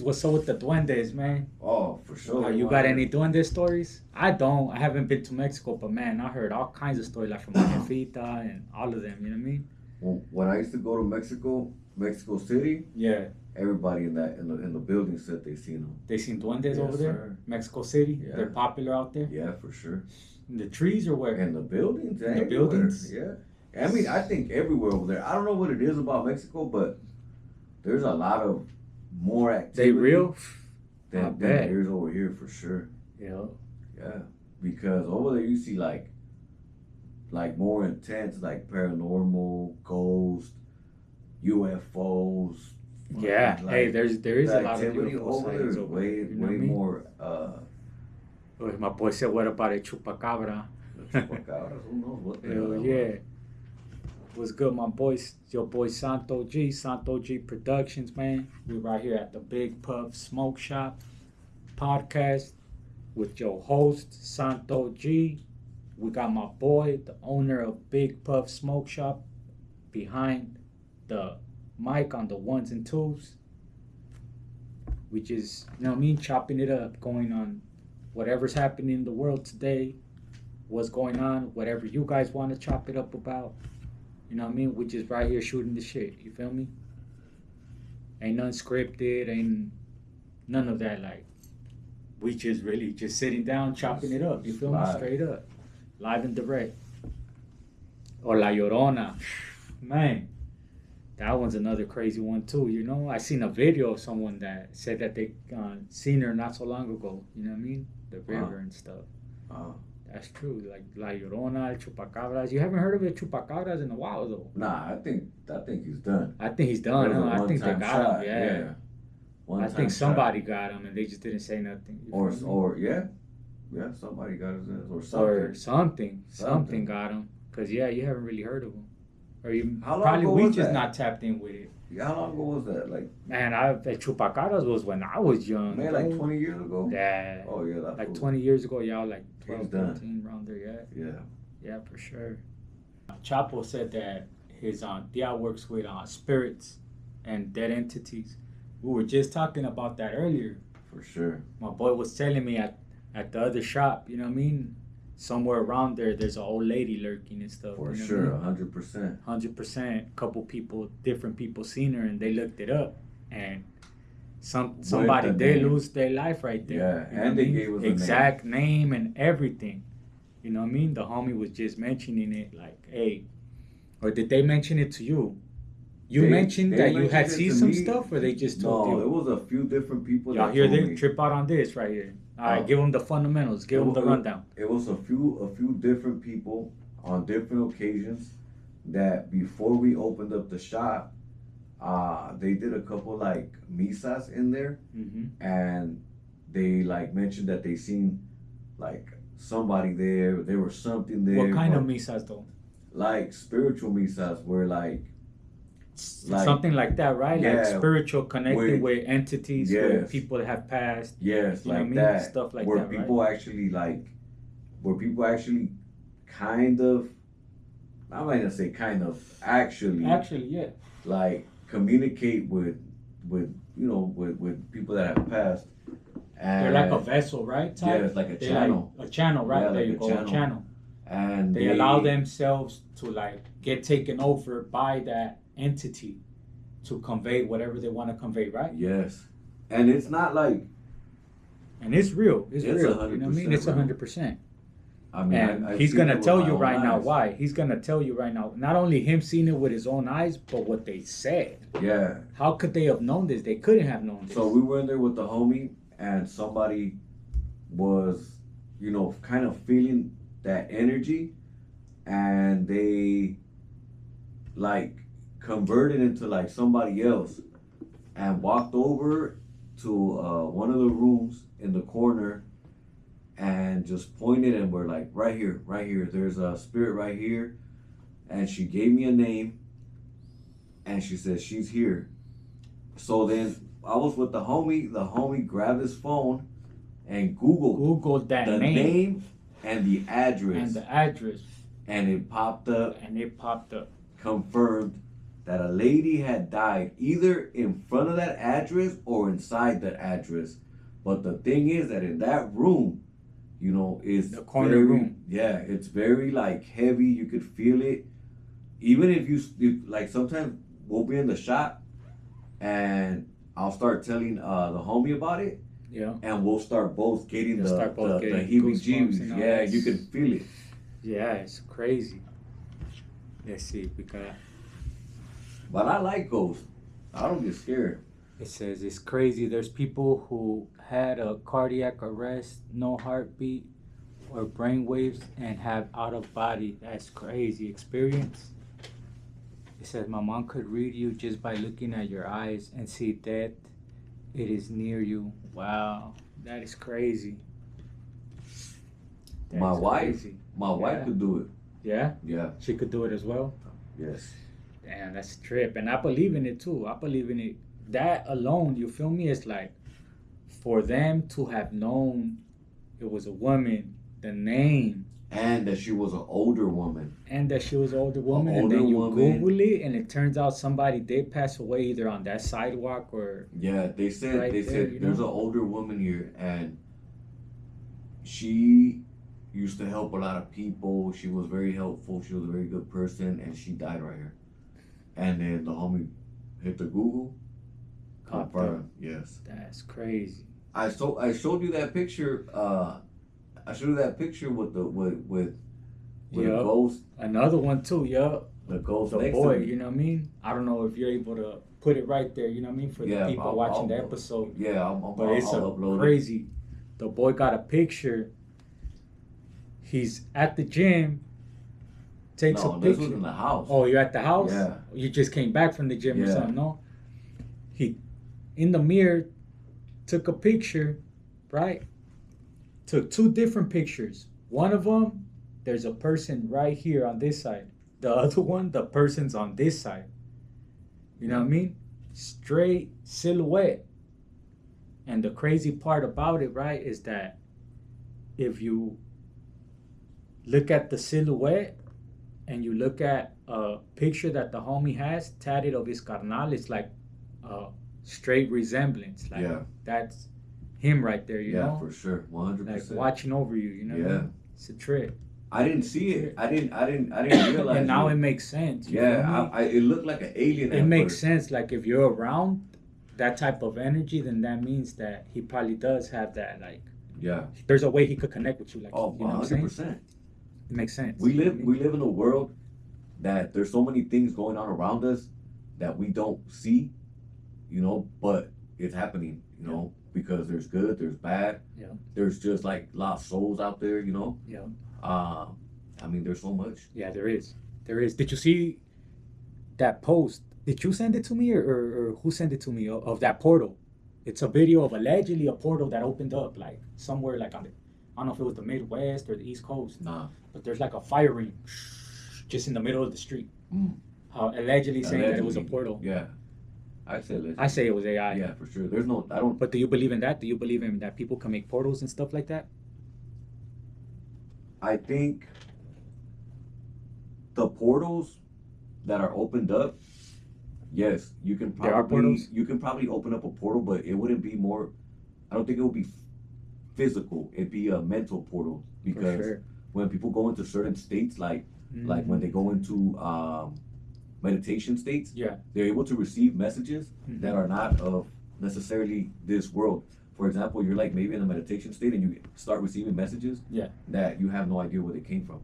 What's up with the duendes, man? Oh, for sure. You got any duende stories? I don't. I haven't been to Mexico, but man, I heard all kinds of stories like from my jefita and all of them. You know what I mean? When I used to go to Mexico City, Yeah. everybody in the building said they seen them. They seen duendes Yes, over there? sir. Mexico City? Yeah. They're popular out there? Yeah, for sure. In the trees or where? And the buildings, In the everywhere. buildings? Yeah. I mean, I think everywhere over there. I don't know what it is about Mexico, but there's a lot of more activity. They real? I than bet. there's over here for sure. Yeah. Yeah, because over there you see like more intense, like paranormal, ghost, UFOs. Yeah. Like, Hey, there is a the lot of activity UFO over there sightings is over way there. You know what I mean? more. My boy said, what about a chupacabra? Chupacabras, who knows what the Hell hell? yeah. What's good, my boys? Your boy Santo G Productions, man. We're right here at the Big Puff Smoke Shop podcast with your host, Santo G. We got my boy, the owner of Big Puff Smoke Shop, behind the mic on the ones and twos. We just, you know what I mean, chopping it up, going on whatever's happening in the world today, what's going on, whatever you guys want to chop it up about. You know what I mean? We just right here shooting the shit. You feel me? Ain't none scripted, ain't none of that. Like, we just really just sitting down, chopping it up. You feel me? Live. Straight up. Live and direct. Or La Llorona. Man, that one's another crazy one too, you know? I seen a video of someone that said that they seen her not so long ago. You know what I mean? The river and stuff. That's true. Like La Llorona, Chupacabras. You haven't heard of it, Chupacabras, in a while though. Nah, I think he's done. I think he's done. It was a Huh? I think they one-time got shot, him. Yeah. I One-time think shot. somebody got him, and they just didn't say nothing. You feel me? Yeah, somebody got his ass or something. Or something got him. Cause you haven't really heard of him, or you How long probably ago we was just that? not tapped in with it. Yeah, how long ago was that? Like, Man, the Chupacabras was when I was young. man, bro. like 20 years ago. Yeah. Oh yeah, that Like fool. 20 years ago, y'all like 12, He's done. 13, around there, yeah. Yeah. Yeah, for sure. Chapo said that his tia works with spirits and dead entities. We were just talking about that earlier. For sure. My boy was telling me at the other shop, you know what I mean? Somewhere around there, there's an old lady lurking and stuff. For you know sure, what I mean? 100%. 100%. Couple people, different people seen her and they looked it up. And somebody the did name. lose their life right there. Yeah, You know and what I they mean? gave us a exact name and everything. You know what I mean? The homie was just mentioning it like, hey, or did they mention it to you? You mentioned that you had mentioned it seen to some me. stuff, or they just told No, you? it was a few different people. Y'all that hear told this? me. Trip out on this right here. All right, Oh. give them the fundamentals. Give them the rundown. It was a few different people on different occasions that before we opened up the shop, they did a couple like misas in there, Mm-hmm. and they like mentioned that they seen like somebody there. There was something there. What kind but, of misas though? like spiritual misas were like Something like that, right? Like Yeah, spiritual, connected with entities, with Yes. people that have passed. yes, You know what I like mean? that. Stuff like where that, right? people actually kind of, I'm not gonna say kind of, actually Yeah. like communicate with people that have passed. And They're like a vessel, right? yeah, it's like a They're channel. Like a channel, right? Yeah, there like you a go, channel. a channel. And They allow themselves to like get taken over by that entity to convey whatever they want to convey, right? Yes, and it's not like, And it's real. It's real. You know what I 100% mean? It's real. 100%. I mean, And I've he's seen gonna it with tell my you own right now eyes. why. He's gonna tell you right now. Not only him seeing it with his own eyes, but what they said. Yeah. How could they have known this? They couldn't have known this. So we were in there with the homie, and somebody was, kind of feeling that energy, and they like converted into like somebody else, and walked over to one of the rooms in the corner, and just pointed and were like, right here, there's a spirit right here, and she gave me a name, and she said she's here. So then I was with the homie grabbed his phone and Googled that the name name and the address, and the address, and it popped up, and it popped up. confirmed that a lady had died either in front of that address or inside that address. But the thing is that in that room, you know, it's The corner very, room. yeah, it's very like heavy. You could feel it. Even if you like, sometimes we'll be in the shop and I'll start telling the homie about it, Yeah. and we'll start both getting You'll start both the getting heebie-jeebies. goosebumps and all Yeah, that. you can feel it. Yeah, it's crazy. Let's see. We got. But I like ghosts. I don't get scared. It says it's crazy. There's people who had a cardiac arrest, no heartbeat, or brain waves, and have out of body. That's crazy experience. It says my mom could read you just by looking at your eyes and see death. It is near you. Wow, that is crazy. That My is wife, crazy. my wife Yeah. could do it. Yeah, Yeah. she could do it as well. Yes. Damn, that's a trip. And I believe in it too. I believe in it. That alone, you feel me? It's like for them to have known it was a woman, the name, And that she was an older woman. and that she was an older woman, older and then you woman. Google it, and it turns out somebody did pass away either on that sidewalk or Yeah, they said Right they there, said you there's know? an older woman here, and she used to help a lot of people. She was very helpful. She was a very good person, and she died right here. And then the homie hit the Google. Popped Confirmed. Yes. that's crazy. I showed you that picture. I showed you that picture with the with the Yup. ghost. Another one too, yeah. The ghost The next boy, to me. you know what I mean? I don't know if you're able to put it right there, you know what I mean, for Yeah, the people I'll- watching the I'll- episode. Yeah, But it's I'll upload it. crazy. The boy got a picture. He's at the gym. Takes No, a this picture. was in the house. Oh, you're at the house? Yeah. You just came back from the gym or Yeah. something, no? He, in the mirror, took a picture, right? Took two different pictures. One of them, there's a person right here on this side. The other one, the person's on this side. You know what I mean? Straight silhouette. And the crazy part about it, right, is that if you look at the silhouette and you look at a picture that the homie has tatted of his carnal, it's like a straight resemblance. Like Yeah. that's him right there, you Yeah, know? for sure, 100%. Like watching over you, you know what I Yeah. mean? It's a trip. I didn't see it. I didn't realize. And now it makes sense. You feel me? Yeah, it looked like an alien. It at makes first. sense. Like if you're around that type of energy, then that means that he probably does have that. Like Yeah. there's a way he could connect with you. Like Oh, you know what I'm saying? 100%. It makes sense. We You know live what I we mean? live in a world that there's so many things going on around us that we don't see, you know, but it's happening, you know, because there's good, there's bad. Yeah. There's just like lost souls out there, you know. Yeah. I mean, there's so much. Yeah, there is. There is. Did you see that post? Did you send it to me or who sent it to me of that portal? It's a video of allegedly a portal that opened up like somewhere like on the, I don't know if it was the Midwest or the East Coast, Nah. but there's like a fire ring just in the middle of the street. Mm. Allegedly saying that it was a Allegedly. portal. Yeah. I say allegedly. I say it was AI. Yeah, for sure. There's no. I don't. But do you believe in that? Do you believe in that people can make portals and stuff like that? I think the portals that are opened up, yes, you can There are portals? probably open up a portal, but it wouldn't be more. I don't think it would be physical. It'd be a mental portal For because sure. when people go into certain states, like when they go into meditation states, Yeah. they're able to receive messages Mhm. that are not of necessarily this world. For example, you're like maybe in a meditation state and you start receiving messages Yeah. that you have no idea where they came from.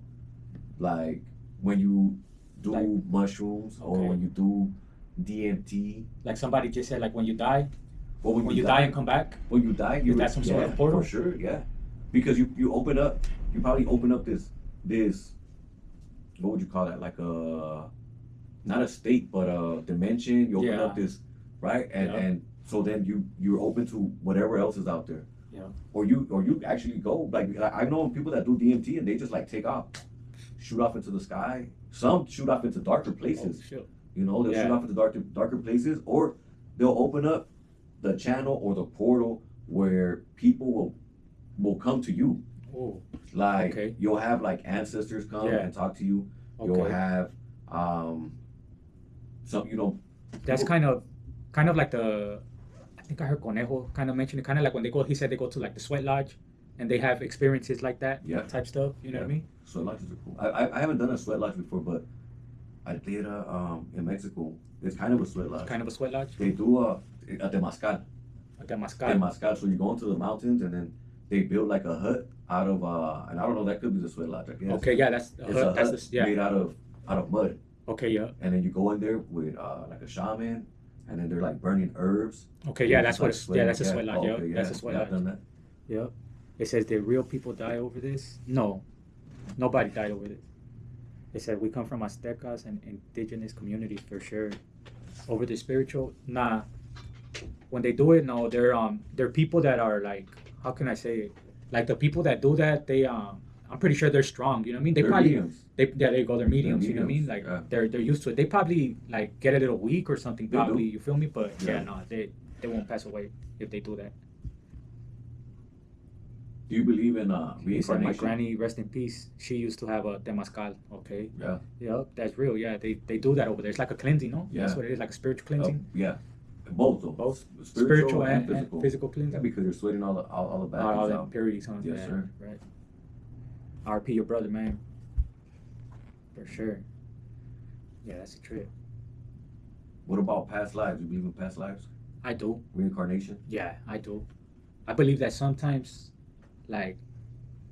Like when you do Like- mushrooms or Okay. when you do DMT. Like somebody just said, like when you die, Or when you die and come back. when you die, Is you that some sort of portal? For sure, yeah. Because you open up, you probably open up this what would you call that? Like a not a state, but a dimension. You open Yeah. up this, right? And Yeah. and so then you're open to whatever else is out there. Yeah. Or you actually go like I know people that do DMT and they just like take off, shoot off into the sky. Some shoot off into darker places. Oh, shit. You know, they'll Yeah. shoot off into darker places, or they'll open up the channel or the portal where people will come to you. Oh, Like Okay. you'll have like ancestors come Yeah. and talk to you. You'll okay. have some, you know, That's people, kind of like the. I think I heard Conejo kind of mention it. Kind of like when they go. He said they go to like the sweat lodge, and they have experiences like that yeah, type stuff. You know yeah. what I mean? Sweat lodges are cool. I haven't done a sweat lodge before, but I did in Mexico. It's kind of a sweat It's lodge. kind of a sweat lodge. They do a temazcal. Like a mascal. Temazcal. So you go into the mountains and then they build like a hut out of and I don't know, that could be the sweat lodge, I guess. Okay, yeah, that's It's a that's hut the yeah. made out of mud. Okay, yeah. And then you go in there with like a shaman, and then they're like burning herbs. Okay, yeah, And that's it's what like it's. Yeah, sweating. that's a Yeah. sweat lodge. Oh, Yeah, okay, yeah. that's a sweat Yeah, I've done lodge. that. Yeah. It says did real people die over this? No, nobody died over this. It said we come from Aztecas and indigenous communities for sure. Over the spiritual, nah. When they do it, no, they're people that are like, how can I say it? Like the people that do that, I'm pretty sure they're strong. You know what I mean? They They're probably mediums. they yeah they go they're mediums. You know what I mean? mediums, Like yeah. they're used to it. They probably like get a little weak or something. They do. Probably you feel me? But yeah, Yeah. no, they won't pass away if they do that. Do you believe in He said, my reincarnation? granny, rest in peace, she used to have a temazcal. Okay. Yeah. Yeah, that's real. Yeah, they do that over there. It's like a cleansing, no? Yeah. That's what it is, like a spiritual cleansing. Yeah. Both though. Both Spiritual and physical. physical Yeah, cleansing. because you're sweating all the bad All things the out. impurities, huh? Yes, Yeah, sir. right. RP your brother, man. For sure. Yeah, that's a trip. What about past lives? You believe in past lives? I do. Reincarnation? Yeah, I do. I believe that sometimes, like,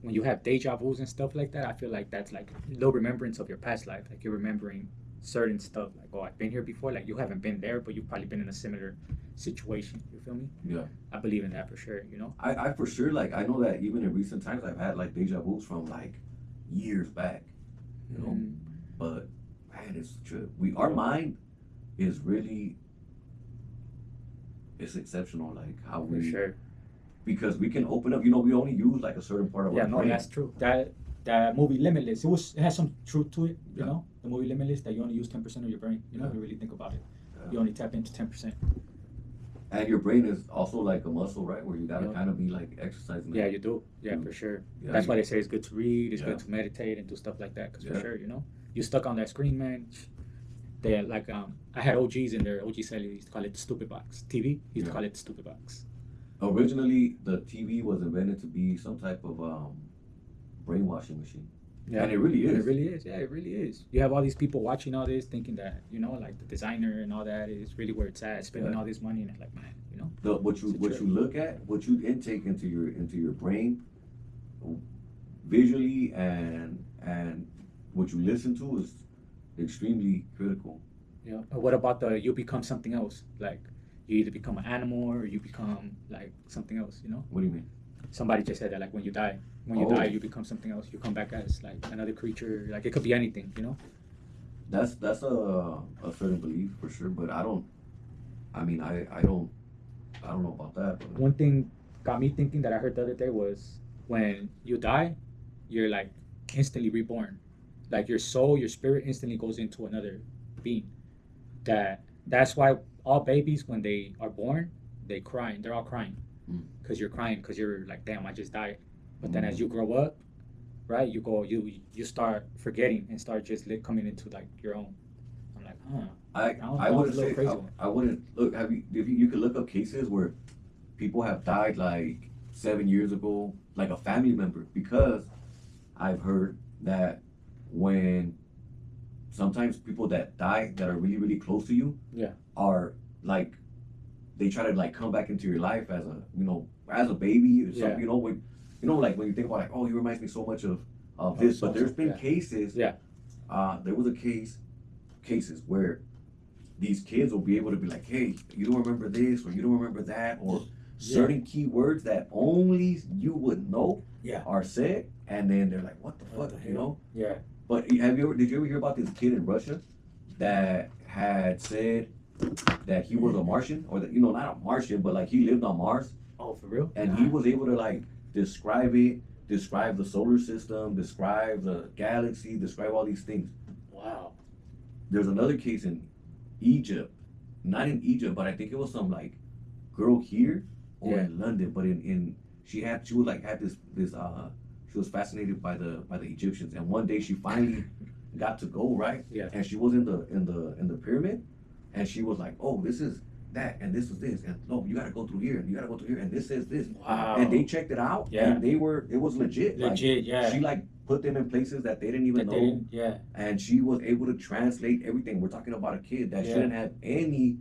when you have deja vus and stuff like that, I feel like that's like a little remembrance of your past life. Like you're remembering certain stuff. Like, oh, I've been here before. Like you haven't been there, but you've probably been in a similar situation. You feel me? Yeah. I believe in that for sure. You know? I for sure, like, I know that even in recent times I've had like deja vus from like years back, you know. Mhm. But man, it's true. Our mind is really, it's exceptional. Like how For we, sure. because we can open up. You know, we only use like a certain part of Yeah, our no, brain. that's true. That movie Limitless, it has some truth to it. You Yeah. know, the movie Limitless, that you only use 10% of your brain. You know, if you really think about it, Yeah. you only tap into 10%. And your brain is also like a muscle, right? Where you gotta Yeah. kind of be like exercising. Yeah, it. you do. Yeah, Mm. for sure. Yeah, That's you- why they say it's good to read. It's Yeah. good to meditate and do stuff like that. Cause for Yeah. sure, you know, you stuck on that screen, man. They like I had OGs in there. OG said he used to call it the stupid box. TV, he used to Yeah. call it the stupid box. Originally, the TV was invented to be some type of brainwashing machine. Yeah, And it really And is. it really is. Yeah, it really is. You have all these people watching all this, thinking that you know, like the designer and all that is really where it's at, spending Yeah. all this money, and it's like, man, you know. What It's a you trip. look at, what you intake into your brain, visually and what you listen to is extremely critical. Yeah. But what about the you become something else? Like you either become an animal or you become like something else. You know. What do you mean? Somebody just said that like when you die, Oh. you become something else. You come back as like another creature. Like it could be anything. You know. That's a certain belief for sure, but I don't. I mean, I don't know about that. But One thing got me thinking that I heard the other day was when you die, you're like instantly reborn. Like your soul, your spirit instantly goes into another being. That's why all babies when they are born, they cry. They're all crying Mm. because you're crying because you're like, damn, I just died. But then as you grow up, right, you start forgetting and start just coming into like your own. I'm like, huh. I wouldn't a little say crazy I, one. I wouldn't look. Have you if you could look up cases where people have died like 7 years ago, like a family member, because I've heard that when sometimes people that die that are really close to you, Yeah. are like they try to like come back into your life as a as a baby or something. Yeah. Like when you think about like, oh, he reminds me so much of this. so- But there's been yeah. cases. Yeah. There was a cases where these kids will be able to be like, hey, you don't remember this or you don't remember that, or certain key words that only you would know Yeah. are said, and then they're like, what the What fuck, the you hell? know? Yeah. But did you ever hear about this kid in Russia that had said that he was a Martian, or that not a Martian, but like he lived on Mars, Oh, for real? and he was able to like describe the solar system, describe the galaxy, describe all these things. Wow. There's another case in Egypt, not in Egypt, but I think it was some like girl here or Yeah. in London, but in she was like had this she was fascinated by the Egyptians, and one day she finally got to go, right, Yeah. and she was in the pyramid, and she was like, "Oh, this is that, and this is this, and no, you gotta go through here, and you gotta go through here, and this is this." Wow. And they checked it out, Yeah. and it was legit. Legit, yeah. She like put them in places that they didn't even That know, they didn't, yeah. and she was able to translate everything. We're talking about a kid that Yeah. shouldn't have any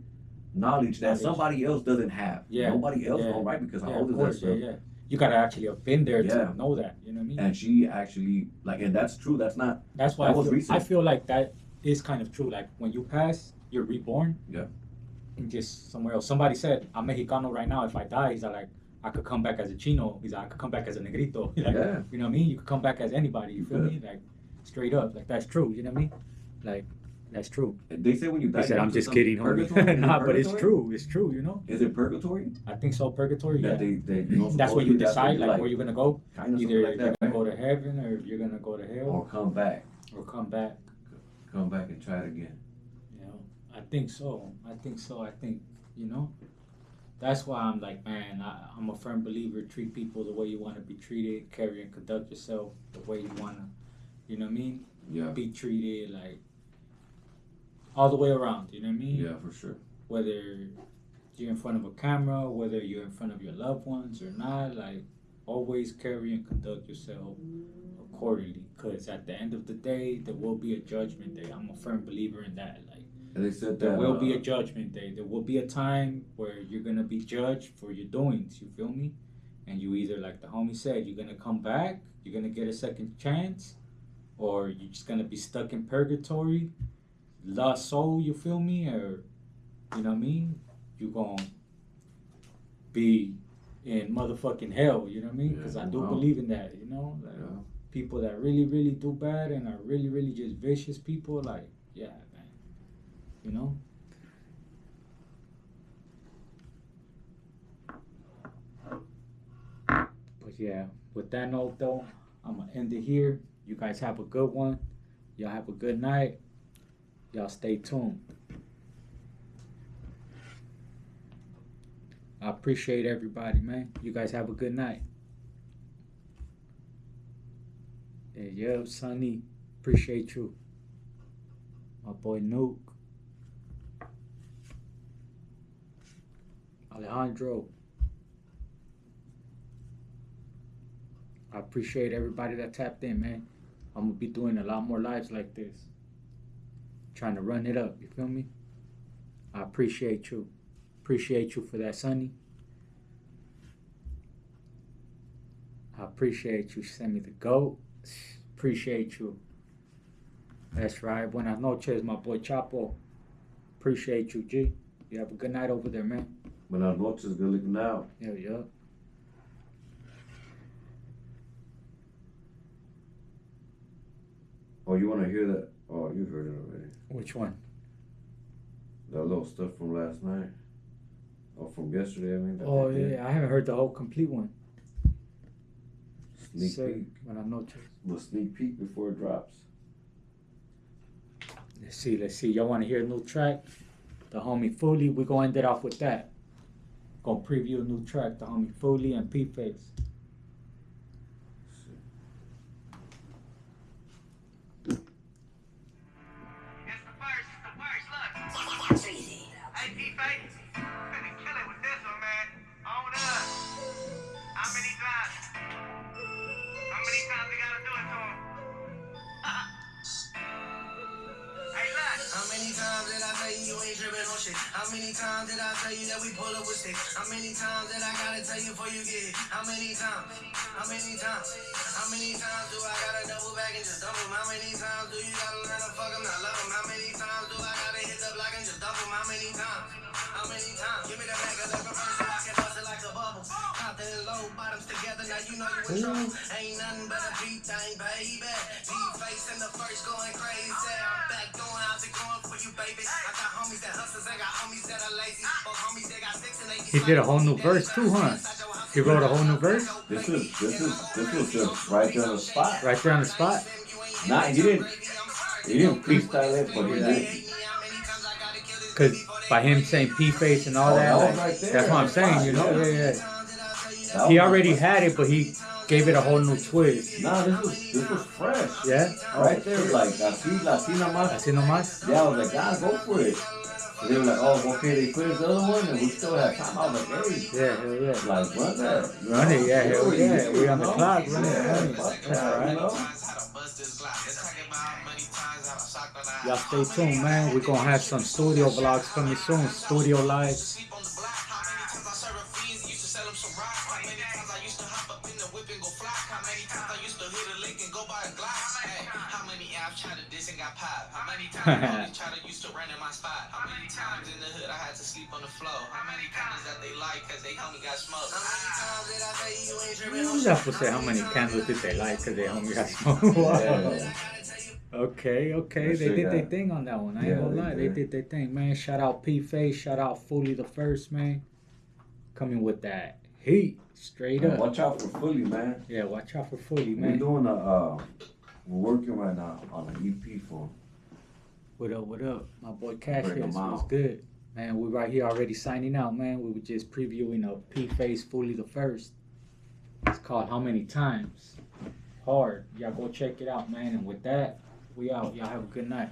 knowledge that somebody else doesn't have. Yeah. Nobody else Yeah. know, right? Because how Yeah, old of is course, that stuff? yeah. You gotta actually have been there Yeah. to know that. You know what I mean? And she actually like, and that's true. That's not. That's why That was I recent. feel like that is kind of true. Like when you pass, you're reborn. Yeah. And just somewhere else. Somebody said, "I'm Mexicano right now. If I die, he's like, I could come back as a Chino. He's like, I could come back as a Negrito. Like, Yeah. You know what I mean? You could come back as anybody. You feel Yeah. me? Like straight up. Like that's true. You know what I mean? Like that's true. They say when you die. He said, you "I'm go to just some kidding, purgatory? homie." Is it Nah, but it's purgatory? true. It's true. You know? Is it purgatory? I think so. Purgatory. That Yeah. they you know, That's where you decide like where you're gonna go. kind of Either something like you're that, gonna right? go to heaven or you're gonna go to hell Or come back, come back. come back and try it again. You know, I think so. I think, you know, that's why I'm like, man, I'm a firm believer. Treat people the way you want to be treated. Carry and conduct yourself the way you want to, you know what I mean? Yeah. Be treated like all the way around, you know what I mean? Yeah, for sure. Whether you're in front of a camera, whether you're in front of your loved ones or not, like always carry and conduct yourself accordingly. Because at the end of the day, there will be a judgment day. I'm a firm believer in that. Like, And they said that there will be a judgment day. There will be a time where you're gonna be judged for your doings. You feel me? And you either, like the homie said, you're gonna come back, you're gonna get a second chance, or you're just gonna be stuck in purgatory, lost soul. You feel me? Or you know what I mean? You gonna be in motherfucking hell. You know what I mean? Because I do believe in that. You know, like, people that really, really do bad and are really, really just vicious people. Like, yeah. You know? But yeah, with that note though, I'm gonna end it here. You guys have a good one. Y'all have a good night. Y'all stay tuned. I appreciate everybody, man. You guys have a good night. Yeah, Sonny, appreciate you. My boy Nuke. Alejandro. I appreciate everybody that tapped in, man. I'm gonna be doing a lot more lives like this. Trying to run it up, you feel me? I appreciate you. Appreciate you for that, Sonny. I appreciate you. Send me the goat. Appreciate you. That's right. Buenas noches, my boy Chapo. Appreciate you, G. You have a good night over there, man. Buenas noches, good looking out. Yeah. Oh, you want to hear that? Oh, you heard it already. Which one? That little stuff from last night. Or from yesterday, I mean. That Oh, they did. yeah. I haven't heard the whole complete one. Sneak peek. Buenas noches. The sneak peek before it drops. Let's see. Y'all want to hear a new track? The homie Fully. We're going to end it off with that. Gonna preview a new track. The homie Fully and P-Face. How many times did I tell you that we pull up with sticks? How many times did I gotta tell you before you get hit? How many times? How many times? How many times do I gotta double back and just dump 'em? How many times do you gotta learn to fuck 'em, not love 'em? How many times do I gotta hit the block and just dump 'em? How many times? How many times? Give me the mega like a first so I can bust it like a bubble. Compton and low bottoms together, now you know you in trouble. Ain't nothing but a beat thing, baby. P-Face in the first going crazy. I'm back going out to going for you, baby. I got homies that hustlers, I got homies that are lazy. Both homies they got six and they He did a whole new verse too, huh? He wrote a whole new verse? This was just right there on the spot. Right there on the spot? Nah, he didn't freestyle it, but he did. Because by him saying P-Face and all that, that was like, right there. that's what I'm saying, you know? Yeah. He already had it, but he gave it a whole new twist. Nah, this was fresh. Yeah? Right there, like así nomás. Así nomás? Yeah, I was like, God, go for it. They were like, oh, okay, they finished the other one, and we still had time. I was like, hey, Yeah, hell yeah. like, run that. You know? Run it, yeah, hell yeah. We on the know? clock, run it, Yeah, run it. fuck That's that, right. you know? Y'all stay tuned, man. We're gonna have some studio vlogs coming soon. Studio live. How many apps tried to diss and got popped? How many times tried to used to run in my spot? How many times in the hood I had to sleep on the floor? How many times that they like cause they homie got smoked? How many times did I say you ain't tripping? You have to say how many candles did they light because they only got smoke. Wow. Yeah. Okay, That they shit did their got- thing on that one. I ain't Yeah, gonna they lie, they did. did their thing, man. Shout out P Face, shout out Fully the First, man. Coming with that heat, straight Man, up. watch out for Fully, man. Yeah, watch out for Fully, We're man. doing we're working right now on an EP for What up, what up? My boy Cash Bring 'em Hits was out. good. Man, we right here already signing out, man. We were just previewing a P Face Fully the First. It's called How Many Times? Hard. Y'all go check it out, man. And with that, we out. Y'all have a good night.